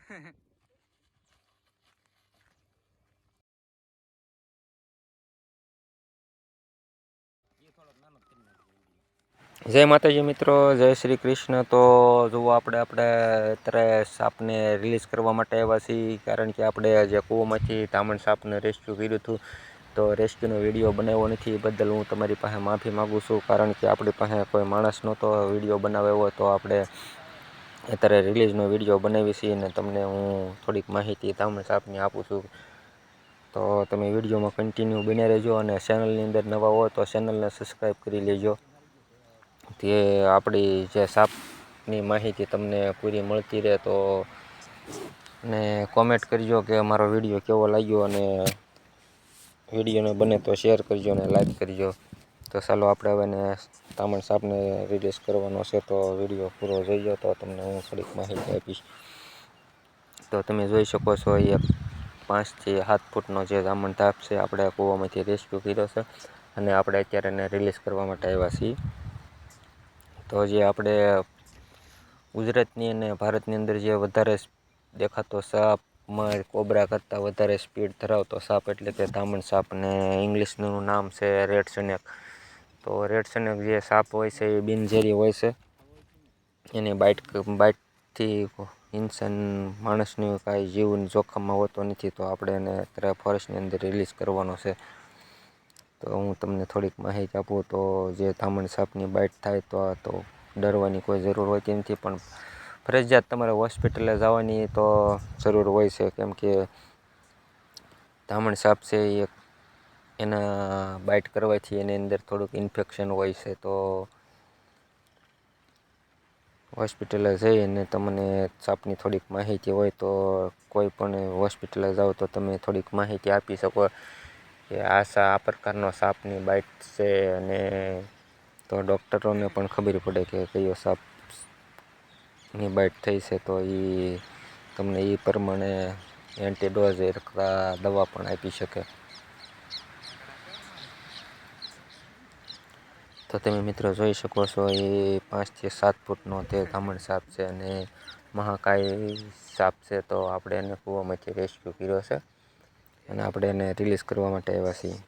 જય માતાજી મિત્રો, જય શ્રી કૃષ્ણ. તો જુઓ આપણે અત્યારે સાપને રિલીઝ કરવા માટે આવ્યા છીએ, કારણ કે આપણે જે કૂવામાંથી ધામણ સાપને રેસ્ક્યુ કર્યું હતું, તો રેસ્ક્યુનો વિડીયો બનાવ્યો નથી. એ બદલ હું તમારી પાસે માફી માગું છું, કારણ કે આપણી પાસે કોઈ માણસ નહોતો વિડીયો બનાવ્યો હોય. તો આપણે અત્યારે રિલીઝનો વિડીયો બનાવી છીએ અને તમને હું થોડીક માહિતી ધામણ સાપની આપું છું. તો તમે વિડીયોમાં કન્ટિન્યુ બન્યા રહેજો અને ચેનલની અંદર નવા હોય તો ચેનલને સબસ્ક્રાઈબ કરી લેજો. તે આપણી જે સાપની માહિતી તમને પૂરી મળતી રહે. તો ને કોમેન્ટ કરજો કે અમારો વિડીયો કેવો લાગ્યો, અને વિડીયોને બને તો શેર કરજો અને લાઈક કરજો. તો ચાલો આપણે હવે ધામણ સાપને રિલીઝ કરવાનો છે, તો વિડીયો પૂરો જોઈજો તો તમને હું થોડીક માહિતી આપીશ. તો તમે જોઈ શકો છો, એ 5 થી 7 ફૂટનો જે ધામણ સાપ છે, આપણે કૂવામાંથી રેસ્ક્યુ કર્યો છે અને આપણે અત્યારે એને રિલીઝ કરવા માટે આવ્યા છીએ. તો જે આપણે ગુજરાતની અને ભારતની અંદર જે વધારે દેખાતો સાપમાં કોબરા કરતાં વધારે સ્પીડ ધરાવતો સાપ એટલે કે ધામણ સાપ, અને ઇંગ્લિશનું નામ છે રેડ સ્નેક. તો રેડ સ્નેક જે સાપ હોય છે એ બિનઝેરી હોય છે. એની બાઇટથી ઇન્સાન માણસની કાંઈ જીવન જોખમમાં હોતો નથી. તો આપણે એને અત્યારે ફોરેસ્ટની અંદર રિલીઝ કરવાનો છે. તો હું તમને થોડીક માહિતી આપું. તો જે ધામણ સાપની બાઇટ થાય તો ડરવાની કોઈ જરૂર હોતી નથી, પણ ફરજિયાત તમારે હોસ્પિટલે જવાની તો જરૂર હોય છે, કેમ કે ધામણ સાપ છે એ એના બાઇટ કરવાથી એની અંદર થોડુંક ઇન્ફેક્શન હોય છે. તો હોસ્પિટલે જઈને તમને સાપની થોડીક માહિતી હોય તો કોઈ પણ હોસ્પિટલે જાઓ તો તમે થોડીક માહિતી આપી શકો કે આ પ્રકારનો સાપની બાઇટ છે, અને તો ડૉક્ટરોને પણ ખબર પડે કે કયો સાપની બાઇટ થઈ છે. તો એ તમને એ પ્રમાણે એન્ટીડોઝ દવા પણ આપી શકે. તો તમે મિત્રો જોઈ શકો છો, એ 5 થી 7 ફૂટનો તે ધામણ સાપ છે અને મહાકાય સાપ છે. તો આપણે એને કૂવામાંથી રેસ્ક્યુ કર્યો છે અને આપણે એને રિલીઝ કરવા માટે આવ્યા છીએ.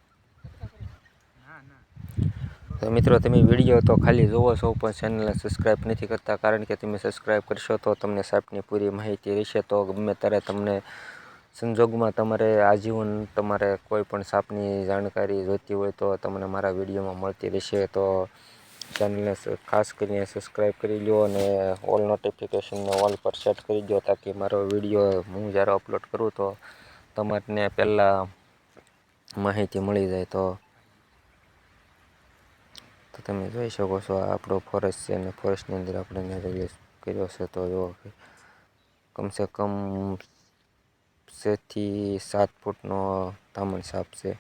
તો મિત્રો તમે વિડીયો તો ખાલી જોવો છો, પણ ચેનલને સબસ્ક્રાઈબ નથી કરતા, કારણ કે તમે સબસ્ક્રાઈબ કરશો તો તમને સાપની પૂરી માહિતી રહેશે. તો ગમે ત્યારે તમને સંજોગમાં તમારે આજીવન તમારે કોઈ પણ સાપની જાણકારી જોઈતી હોય તો તમને મારા વિડીયોમાં મળતી રહેશે. તો ચેનલને ખાસ કરીને સબસ્ક્રાઈબ કરી લો અને ઓલ નોટિફિકેશનને ઓલ પર સેટ કરી દો, તાકી મારો વિડીયો હું જ્યારે અપલોડ કરું તો તમને પહેલાં માહિતી મળી જાય. તો તમે જોઈ શકો છો, આ આપણો ફોરેસ્ટ છે અને ફોરેસ્ટની અંદર આપણે એને રિલીઝ કર્યો છે. તો જો કમસે કમ 6 થી 7 ફૂટનો ધામણ સાપ છે.